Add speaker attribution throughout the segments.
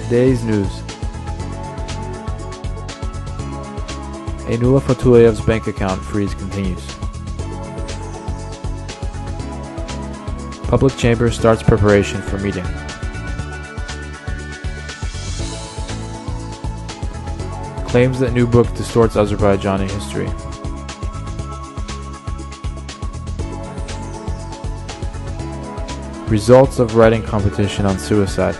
Speaker 1: Today's news. Aynullah Fatulayev's bank account freeze continues. Public Chamber starts preparation for meeting. Claims that new book distorts Azerbaijani history. Results of writing competition on suicide.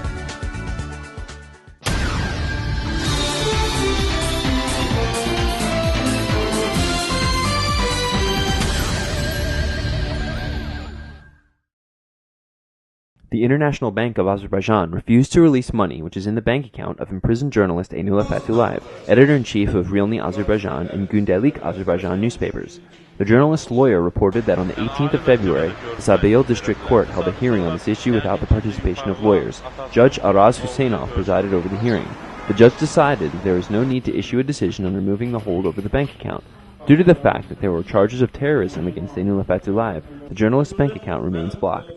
Speaker 2: The International Bank of Azerbaijan refused to release money which is in the bank account of imprisoned journalist Aynullah Fatullayev, editor-in-chief of Realny Azerbaijan and Gündelik Azerbaijan newspapers. The journalist's lawyer reported that on the 18th of February, the Sabail District Court held a hearing on this issue without the participation of lawyers. Judge Araz Husseinov presided over the hearing. The judge decided that there is no need to issue a decision on removing the hold over the bank account. Due to the fact that there were charges of terrorism against Aynullah Fatullayev, the journalist's bank account remains blocked.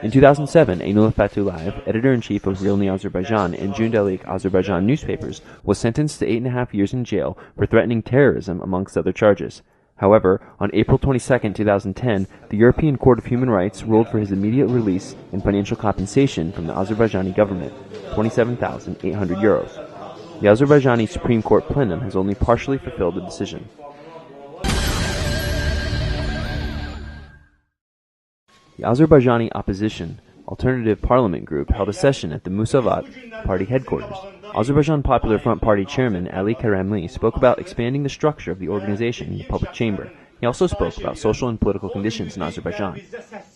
Speaker 2: In 2007, Aynullah Fatullayev, editor-in-chief of Realny Azerbaijan and Gündelik Azerbaijan newspapers, was sentenced to 8.5 years in jail for threatening terrorism, amongst other charges. However, on April 22, 2010, the European Court of Human Rights ruled for his immediate release and financial compensation from the Azerbaijani government, €27,800. The Azerbaijani Supreme Court plenum has only partially fulfilled the decision. The Azerbaijani opposition Alternative Parliament Group held a session at the Musavat party headquarters. Azerbaijan Popular Front Party chairman Ali Karamli spoke about expanding the structure of the organization in the public chamber. He also spoke about social and political conditions in Azerbaijan.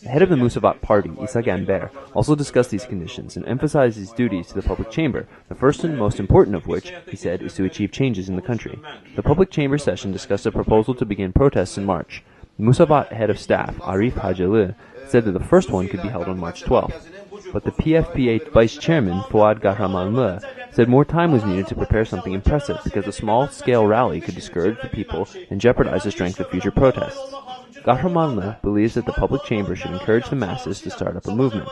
Speaker 2: The head of the Musavat party, Isa Gamber, also discussed these conditions and emphasized his duties to the public chamber, the first and most important of which, he said, is to achieve changes in the country. The public chamber session discussed a proposal to begin protests in March. The Musavat head of staff, Arif Hajalı, said that the first one could be held on March 12th. But the PFPA vice chairman, Fuad Kahramanlı, said more time was needed to prepare something impressive because a small-scale rally could discourage the people and jeopardize the strength of future protests. Kahramanlı believes that the public chamber should encourage the masses to start up a movement.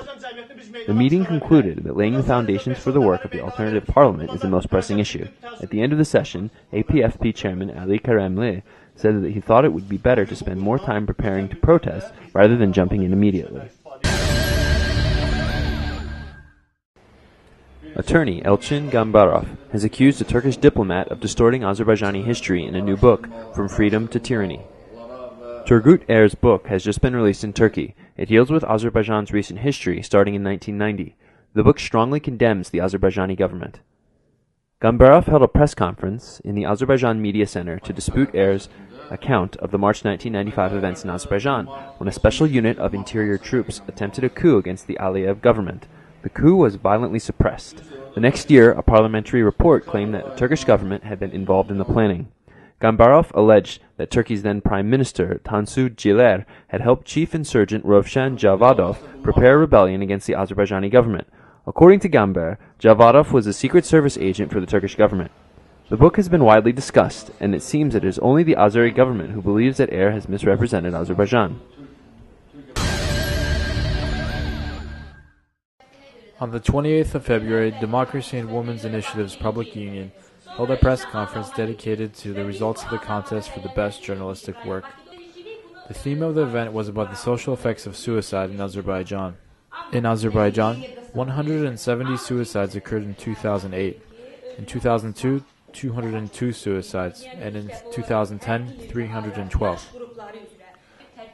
Speaker 2: The meeting concluded that laying the foundations for the work of the alternative parliament is the most pressing issue. At the end of the session, APFP chairman Ali Karamli said that he thought it would be better to spend more time preparing to protest rather than jumping in immediately. Attorney Elçin Gambarov has accused a Turkish diplomat of distorting Azerbaijani history in a new book, From Freedom to Tyranny. Turgut Er's book has just been released in Turkey. It deals with Azerbaijan's recent history starting in 1990. The book strongly condemns the Azerbaijani government. Gambarov held a press conference in the Azerbaijan Media Center to dispute Er's account of the March 1995 events in Azerbaijan, when a special unit of interior troops attempted a coup against the Aliyev government. The coup was violently suppressed. The next year, a parliamentary report claimed that the Turkish government had been involved in the planning. Gambarov alleged that Turkey's then Prime Minister, Tansu Ciler, had helped chief insurgent Rovshan Javadov prepare a rebellion against the Azerbaijani government. According to Gamber, Javadov was a Secret Service agent for the Turkish government. The book has been widely discussed, and it seems it is only the Azeri government who believes that Er has misrepresented Azerbaijan.
Speaker 1: On the 28th of February, Democracy and Women's Initiative's Public Union held a press conference dedicated to the results of the contest for the best journalistic work. The theme of the event was about the social effects of suicide in Azerbaijan. In Azerbaijan, 170 suicides occurred in 2008. In 2002, 202 suicides, and in 2010, 312.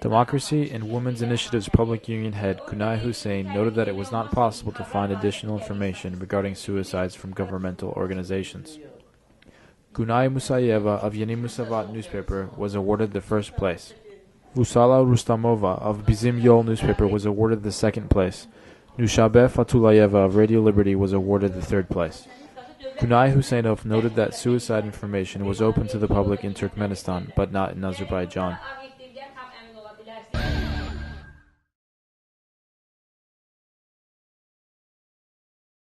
Speaker 1: Democracy and Women's Initiative's Public Union head Günay Hussein noted that it was not possible to find additional information regarding suicides from governmental organizations. Günay Musayeva of Yeni Musavat newspaper was awarded the first place. Vusala Rustamova of Bizim Yol newspaper was awarded the second place. Nushabe Fatulayeva of Radio Liberty was awarded the third place. Günay Husseinov noted that suicide information was open to the public in Turkmenistan, but not in Azerbaijan.